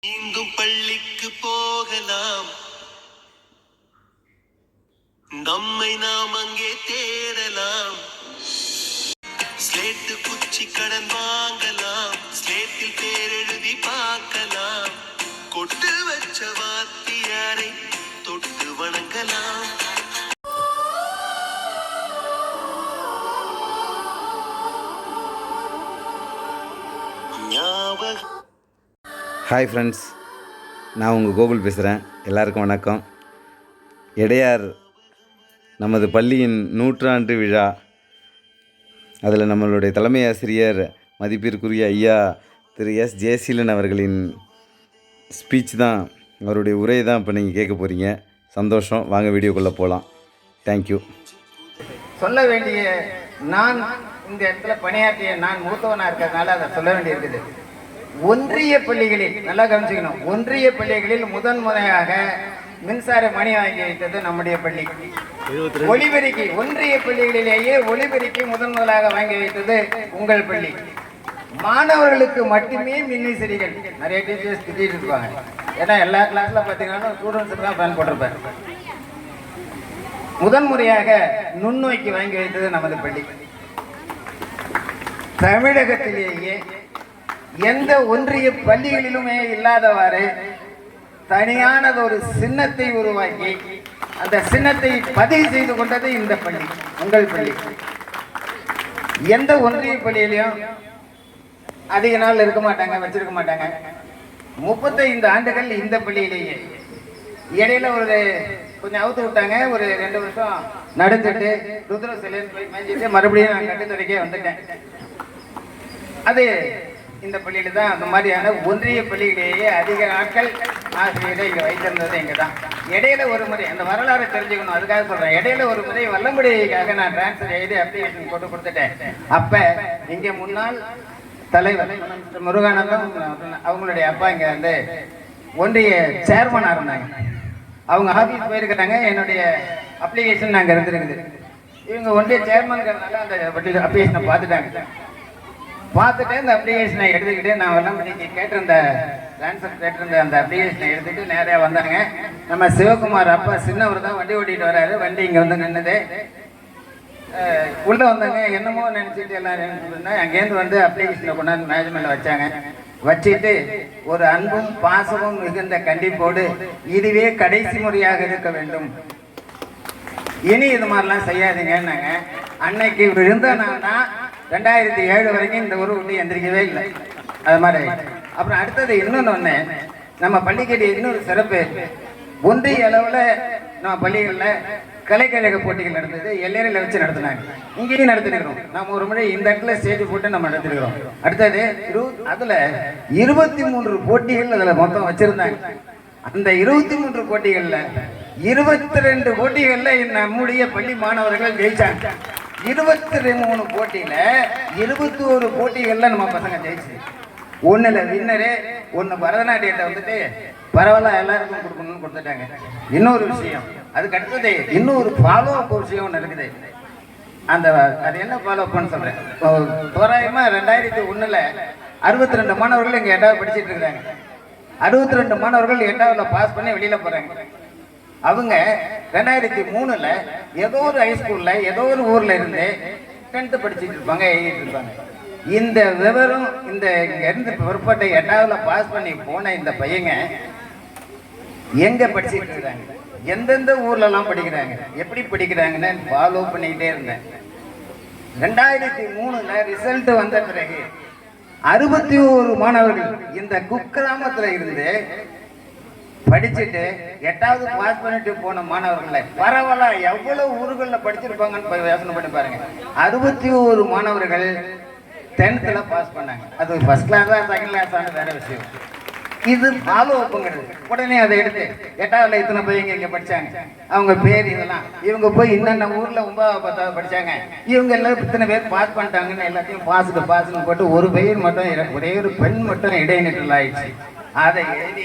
இங்கும் பள்ளிக்கு போகலாம், நம்மை நாம் அங்கே தேடலாம். ஸ்லேட்டு குச்சி கடன் வாங்கலாம், ஸ்லேட்டில் பேர் எழுதி பார்க்கலாம். கொட்டு வச்ச வாத்தியாரை தொட்டு வணங்கலாம். ஹாய் ஃப்ரெண்ட்ஸ், நான் உங்கள் கோகுல் பேசுகிறேன். எல்லாருக்கும் வணக்கம். இடையார் நமது பள்ளியின் நூற்றாண்டு விழா. அதில் நம்மளுடைய தலைமை ஆசிரியர் மதிப்பிற்குரிய ஐயா திரு எஸ் ஜெயசீலன் அவர்களின் ஸ்பீச் தான், அவருடைய உரை தான் இப்போ நீங்கள் கேட்க போகிறீங்க. சந்தோஷம். வாங்க வீடியோக்குள்ளே போகலாம். தேங்க்யூ. சொல்ல வேண்டிய நான் இந்த இடத்துல பணியாற்றிய நான் மூத்தவனாக இருக்கிறதுனால அதை சொல்ல வேண்டியிருக்குது. ஒன்றிய பள்ளிகளில் நல்லா கவனிச்சுக்கணும், ஒன்றிய பள்ளிகளில் முதன் முறையாக மின்சார மணி வாங்கி வைத்தது நம்முடைய பள்ளி. ஒலிபெருக்கி ஒன்றிய பள்ளிகளிலேயே ஒலிபெருக்கி முதலாக வாங்கி வைத்தது உங்கள் பள்ளி. மாணவர்களுக்கு மட்டுமே மின்விசிறிகள். நிறைய டீச்சர்ஸ் திட்டிட்டு இருப்பாங்க, ஏன்னா எல்லா கிளாஸ்ல பார்த்தீங்கன்னா ஸ்டூடெண்ட்ஸுக்கு தான் பயன் போட்டிருப்பார். முதன்முறையாக நுண்ணோக்கி வாங்கி வைத்தது நமது பள்ளி. தமிழகத்திலேயே எந்த ஒன்றிய பள்ளிகளிலுமே இல்லாதவாறு தனியானது ஒரு சின்னத்தை உருவாக்கி அந்த சின்னத்தை பதிவு செய்து கொண்டது இந்த பள்ளி, உங்கள் பள்ளி. எந்த ஒன்றிய பள்ளியிலையும் அதிக நாள் இருக்க மாட்டாங்க, வச்சிருக்க மாட்டாங்க. 35 ஆண்டுகள் இந்த பள்ளியிலேயே. இடையில ஒரு கொஞ்சம் அவுத்து விட்டாங்க, ஒரு 2 வருஷம் நடந்துட்டு ருத்ர சிலைன்னு போய் மேய்ஞ்சிட்டு மறுபடியும் நான் கட்டுத்துறைக்கே வந்துட்டேன். அது இந்த பள்ளியில தான் அந்த மாதிரியான ஒன்றிய பள்ளியிலேயே அதிக நாட்கள் ஆசிரியரை இங்கே வைத்திருந்தது இங்கே தான். இடையில ஒரு முறை அந்த வரலாறு தெரிஞ்சுக்கணும், அதுக்காக சொல்றேன். இடையில ஒரு முறை வல்லம்படிக்காக நான் டிரான்ஸ்ஃபர் எழுதி அப்ளிகேஷன் போட்டு கொடுத்துட்டேன். அப்ப இங்கே முன்னாள் தலைவர் முருகானந்தம் அவங்களுடைய அப்பா இங்க வந்து ஒன்றிய சேர்மனா இருந்தாங்க. அவங்க ஆபீஸ் போயிருக்கிறாங்க, என்னுடைய அப்ளிகேஷன் நாங்கள் இருந்திருக்குது. இவங்க ஒன்றிய சேர்மன்கிறதுனால அந்த அப்ளிகேஷனை பார்த்துட்டு இந்த அப்ளிகேஷனை எடுத்துக்கிட்டு நான் வல்லம்படிக்கு கேட்டிருந்த ட்ரான்ஸ்ஃபர் கேட்டிருந்த அந்த அப்ளிகேஷனை எடுத்துட்டு நேராக வந்தாங்க. நம்ம சிவகுமார் அப்பா சின்னவர் தான் வண்டி ஓட்டிட்டு வராரு. வண்டி இங்கே வந்து நின்றுது. உள்ளே வந்தாங்க, என்னமோ நினச்சிட்டு எல்லாம் நினைச்சிட்டு அங்கேருந்து வந்து அப்ளிகேஷனை கொண்டாந்து மேனேஜ்மெண்ட்ல வச்சாங்க. வச்சுட்டு ஒரு அன்பும் பாசமும் மிகுந்த கண்டிப்போடு, இதுவே கடைசி முறையாக இருக்க வேண்டும், இனி இது மாதிரிலாம் செய்யாதீங்கன்னாங்க. அன்னைக்கு விழுந்த நான் தான் 2007 வரைக்கும் இந்த ஊரை விட்டு எந்திரிக்கவே இல்லை. அது மாதிரி அப்புறம் அடுத்தது இன்னொன்று, நம்ம பள்ளிக்கடி இன்னொரு சிறப்பு. ஒன்றிய அளவில் நம்ம பள்ளிகளில் கலைக்கழக போட்டிகள் நடந்தது, எல்லையில் வச்சு நடத்தினாங்க. இங்கேயும் நடத்திருக்கிறோம். நம்ம ஒரு முறை இந்த இடத்துல ஸ்டேஜ் போட்டு நம்ம நடத்திருக்கிறோம். அடுத்தது அதில் 23 போட்டிகள் அதில் மொத்தம் வச்சிருந்தாங்க. அந்த 23 போட்டிகளில் 22 போட்டிகளில் நம்முடைய பள்ளி மாணவர்கள் ஜெயிச்சாங்க. 23 போட்டியில 21 போட்டிகள்ல நம்ம பசங்க ஜெயிச்சு. ஒண்ணுல வின்னரு, ஒண்ணு பரதநாட்டியத்தை வந்துட்டு பரவாயில்ல எல்லாருக்கும் கொடுக்கணும்னு கொடுத்துட்டாங்க. இன்னொரு விஷயம், அதுக்கு அடுத்தது இன்னொரு ஃபாலோ அப் விஷயம் ஒன்று இருக்குது. அது என்ன ஃபாலோ அப்னு சொல்றேன். தோராயமா 2001ல் 62 மாணவர்கள் இங்க 8வது படிச்சுட்டு இருக்கிறாங்க. 62 மாணவர்கள் 8வது பாஸ் பண்ணி வெளியில போறாங்க. அவங்க 2003ல் ஏதோ ஒரு ஹைஸ்கூல்ல ஏதோ ஒரு ஊர்ல இருந்து 10th படிச்சுட்டு இருப்பாங்க, எழுதிட்டு இருப்பாங்க. இந்த விவரம் இந்த இங்க இருந்து புறப்பட்ட 8வது பாஸ் பண்ணி போன இந்த பையங்க எங்க படிச்சுட்டு இருக்காங்க, எந்தெந்த ஊர்ல எல்லாம் படிக்கிறாங்க, எப்படி படிக்கிறாங்கன்னு ஃபாலோ பண்ணிக்கிட்டே இருந்தேன். 2003ல் ரிசல்ட் வந்த பிறகு 61 மாணவர்கள் இந்த குக்கிராமத்துல இருந்து படிச்சுட்டு 8வது பாஸ் பண்ணிட்டு போன மாணவர்கள் பரவாயில்ல எவ்வளவு ஊர்களில் படிச்சிருப்பாங்கன்னு யோசனை பண்ணி பாருங்க. 61 மாணவர்கள் 10th பாஸ் பண்ணாங்க. அது ஃபர்ஸ்ட் கிளாஸா செகண்ட் கிளாஸான வேற விஷயம். இது ஃபாலோ அப்புங்கிறது. உடனே அதை எடுத்து 8வது இத்தனை பையங்க இங்க படிச்சாங்க, அவங்க பேர் இதெல்லாம், இவங்க போய் இன்னென்ன ஊர்ல 9வது 10வது படிச்சாங்க, இவங்க எல்லாம் இத்தனை பேர் பாஸ் பண்ணிட்டாங்கன்னு எல்லாத்தையும் பாஸ்னு போட்டு ஒரு பையன் மட்டும், ஒரே ஒரு பெண் மட்டும் இடைநிற்றல் ஆயிடுச்சு. அதை எழுதி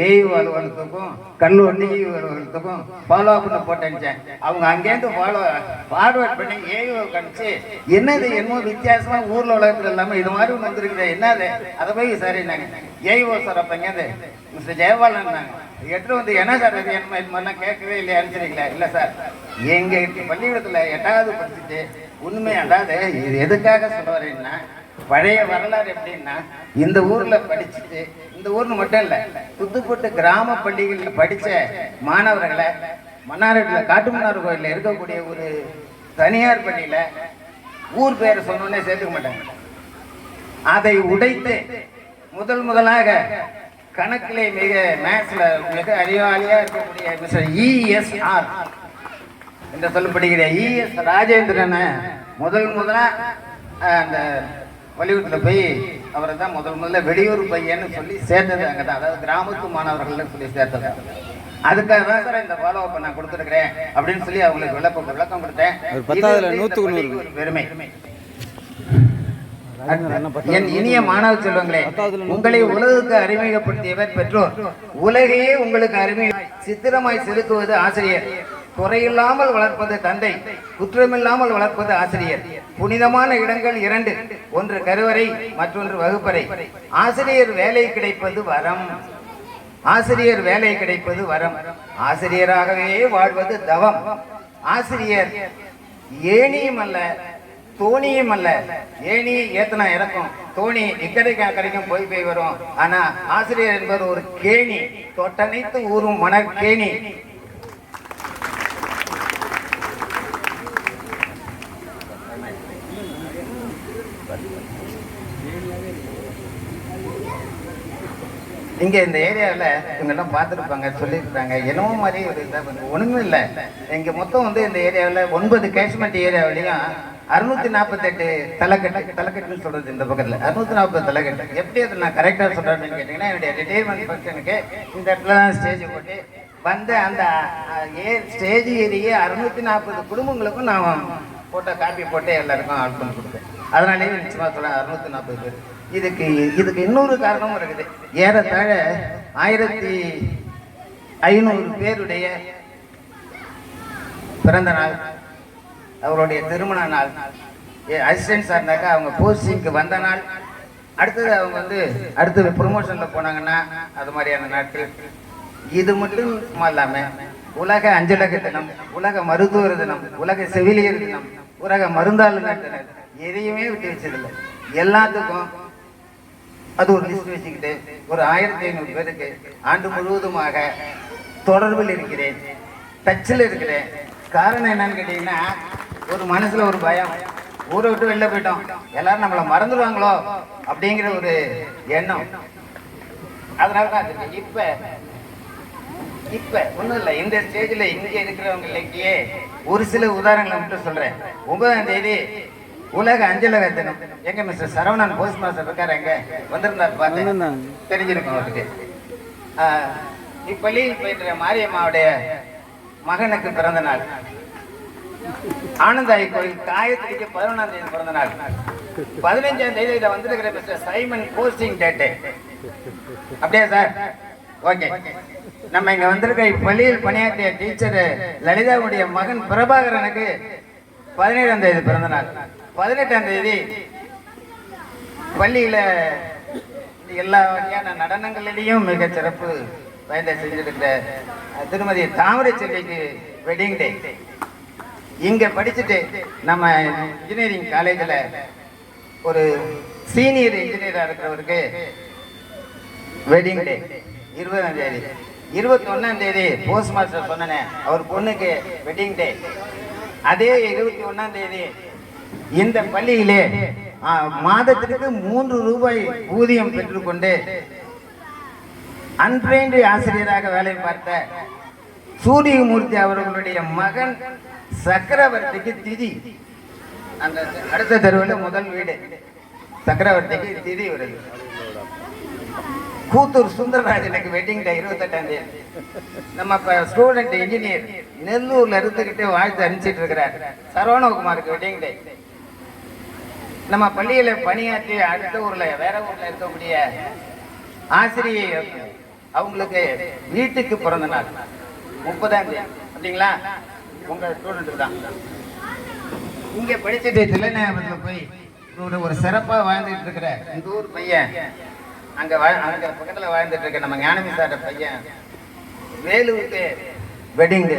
ஏய்வு அலுவலகத்துக்கும் கல்லூரி அலுவலகத்துக்கும் ஃபாலோ பண்ண போட்டேன். அவங்க அங்கேருந்து ஃபார்வர்ட் பண்ணி ஏய்வு கணிச்சு என்னது என்னமோ வித்தியாசமா ஊர்ல உலகத்துல இல்லாம இது மாதிரி ஒன்று வந்துருக்குது என்னது அதை போய் சரின்னாங்க. ஏய்வோ சார் அப்ப இங்கேருந்து மிஸ்டர் ஜெயபாலன் எடுத்து வந்து என்ன சார் இது என்ன இது மாதிரிலாம் கேட்கவே இல்லையா அனுப்பிச்சிருக்கீங்களா? இல்லை சார் எங்க பள்ளிக்கூடத்துல 8வது படிச்சுட்டு உண்மையாடாது இது எதுக்காக சொல்ல வரேன்னா பழைய வரலாறு எப்படின்னா இந்த ஊர்ல படிச்சுட்டு இந்த ஊர்னு மட்டும் இல்ல புத்துப்பட்டு கிராம பள்ளிகளில் படிச்ச மாணவர்களை மன்னார்குடியில் காட்டுமன்னார் கோயிலில் இருக்கக்கூடிய ஒரு தனியார் பள்ளியில ஊர் பேரை சொன்னோன்னே சேர்த்துக்க மாட்டாங்க. அதை உடைத்து முதலாக கணக்கிலே மிக மேத்ஸ்ல மிக அறிவாளியா இருக்கக்கூடிய மிஸ்டர் ESR என்று சொல்லப்படுகிற ES ராஜேந்திரனை முதலா அந்த பள்ளிக்கூடத்தில் போய் அவரை தான் முதல்ல வெளியூர் பையன்னு சொல்லி சேர்த்தது அங்கே தான், அதாவது கிராமத்து மாணவர்கள்னு சொல்லி சேர்த்தது. அதுக்காக தான் சார் இந்த ஃபாலோ அப் நான் கொடுத்துருக்கிறேன் அப்படின்னு சொல்லி அவங்களுக்கு விளக்கம் கொடுத்தேன். ஒரு பெருமை. என் இனிய மாணவ செல்வங்களே, உங்களை உலகுக்கு அறிமுகப்படுத்தியவர் பெற்றோர், உலகையே உங்களுக்கு அறிமுக சித்திரமாய் செலுத்துவது ஆசிரியர், குறையில்லாமல் வளர்ப்பது தந்தை, குற்றமில்லாமல் வளர்ப்பது ஆசிரியர். புனிதமான இடங்கள் 2, ஒன்று கருவறை, மற்றொன்று வகுப்பறை. ஆசிரியர் வேலை கிடைப்பது வரம். ஆசிரியர் வேலை கிடைப்பது வரம். ஆசிரியராகவே வாழ்வது தவம். ஆசிரியர் ஏணியும் அல்ல தோணியும் அல்ல. ஏணி ஏத்தனா இறக்கும், தோணி இக்கரைக்கு அக்கறைக்கும் போய் வரும். ஆனா ஆசிரியர் என்பது ஒரு கேணி, தொட்டனைத்து ஊறும் மணற்கேணி. இங்கே இந்த ஏரியாவில் இவங்கெல்லாம் பார்த்துருப்பாங்க, சொல்லியிருப்பாங்க. என்னவோ மாதிரி ஒரு இதாக ஒன்றுமே இல்லை. இங்கே மொத்தம் வந்து இந்த ஏரியாவில் 9 கேஷ்மெண்ட் ஏரியாவிலையும் 648 தலைக்கட்டுன்னு சொல்கிறது. இந்த பக்கத்தில் 640 தலைக்கட்டு. எப்படி அதை நான் கரெக்டாக சொல்கிறேன்னு கேட்டிங்கன்னா, என்னுடைய ரிட்டைர்மெண்ட் ஃபங்க்ஷனுக்கு இந்த இடத்துல தான் ஸ்டேஜ் போட்டு வந்து அந்த ஸ்டேஜ் ஏரியே 640 குடும்பங்களுக்கும் நான் போட்டோ காப்பி போட்டு எல்லாருக்கும் ஆட் பண்ணி கொடுத்தேன். அதனாலேயே நிச்சயமாக சொல்கிறேன் 640 பேர். இதுக்கு இன்னொரு காரணமும் இருக்குது. ஏறத்தாழ 1500 பேருடைய பிறந்த நாள், அவருடைய திருமண நாள், அசிஸ்டன்ஸாக இருந்தாக்கா அவங்க போஸ்டிங்க்கு வந்த நாள், அடுத்தது அவங்க வந்து அடுத்தது ப்ரொமோஷனில் போனாங்கன்னா அது மாதிரியான நாட்கள். இது மட்டும் சும்மா இல்லாமல் உலக அஞ்சலக தினம், உலக மருத்துவர் தினம், உலக செவிலியர் தினம், உலக மருந்தாளுநர் தினம், எதையுமே விட்டு வச்சதில்லை. எல்லாத்துக்கும் அது ஒரு லிஸ்ட் வச்சுக்கிட்டு ஒரு 1500 பேருக்கு ஆண்டு முழுவதுமாக தொடர்பில் இருக்கிறேன், டச்சில் இருக்கிறேன். காரணம் என்னன்னு கேட்டீங்கன்னா, ஒரு மனசுல ஒரு பயம், ஊரை விட்டு வெளில போயிட்டோம், எல்லாரும் நம்மளை மறந்துடுவாங்களோ அப்படிங்கிற ஒரு எண்ணம். அதனால தான் இப்ப ஒன்றும் இல்லை. இந்த ஸ்டேஜில் இங்கே இருக்கிறவங்களுக்கே ஒரு சில உதாரணங்களை மட்டும் சொல்றேன். 9ஆம் தேதி உலக அஞ்சலக தினம். எங்க மிஸ்டர் சரவணன் போஸ்ட் மாஸ்டர் இருக்காரு, எங்க வந்திருந்தார் பார்த்து தெரிஞ்சிருக்கும் அவருக்கு. இப்பள்ளியில் பயின்ற மாரியம்மாவுடைய மகனுக்கு பிறந்த நாள். ஆனந்தாயி கோயில் காயத்ரிக்கு 11ஆம் தேதி பிறந்த நாள். 15ஆம் தேதி இதை வந்திருக்கிற மிஸ்டர் சைமன் போஸ்டிங் டேட்டு. அப்படியா சார்? ஓகே. நம்ம இங்க வந்திருக்க இப்பள்ளியில் பணியாற்றிய டீச்சர் லலிதாவுடைய மகன் பிரபாகரனுக்கு 17ஆம் தேதி பிறந்த நாள். 18ஆம் தேதி பள்ளியில எல்லா வகையான நடனங்களிலையும் மிக சிறப்பு வாய்ந்த செஞ்சிருக்கிற திருமதி தாமரை செல்விக்கு வெட்டிங் டே. இங்க படிச்சுட்டு நம்ம இன்ஜினியரிங் காலேஜில் ஒரு சீனியர் இன்ஜினியராக இருக்கிறவருக்கு வெட்டிங் டே 20ஆம் தேதி. 21ஆம் தேதி போஸ்ட் மாஸ்டர் சொன்னேன், அவர் பொண்ணுக்கு வெட்டிங் டே. அதே 21ஆம் தேதி இந்த பள்ளியிலே மாதத்திற்கு 3 ரூபாய் ஊதியம் பெற்றுக்கொண்டு அன்ட்ரெயின்டு ஆசிரியராக வேலை பார்த்த சூரியமூர்த்தி அவர்களுடைய மகன் சக்கரவர்த்திக்கு திதி. அந்த அடுத்த தெருவில் முதல் வீடு சக்கரவர்த்திக்கு திதி வருது. கூத்தூர் சுந்தரராஜனுக்கு வெட்டிங் டே 28ஆம் தேதி. நம்ம ஸ்டூடெண்ட் இன்ஜினியர் நெல்லூர்ல இருந்துகிட்டு வாழ்த்து அனுப்பிச்சிட்டு இருக்கிறார் சரவணகுமாருக்கு வெட்டிங் டே. நம்ம பள்ளியில பணியாற்றி அடுத்த ஊர்ல வேற ஊர்ல இருக்கக்கூடிய ஆசிரியை அவங்களுக்கு வீட்டுக்கு பிறந்த நாள் 30ஆம் தேதி அப்படிங்களா? உங்க ஸ்டூடெண்ட் தான் இங்க படிச்சுட்டு தில்லைநாயகத்தில் போய் ஒரு சிறப்பா வாழ்ந்துட்டு இருக்கிற இந்த ஊர் பையன், அங்க பக்கத்துல வாழ்ந்துட்டு இருக்க நம்ம ஞானமி சார பையன் வேலுவுக்கு வெட்டிங் டே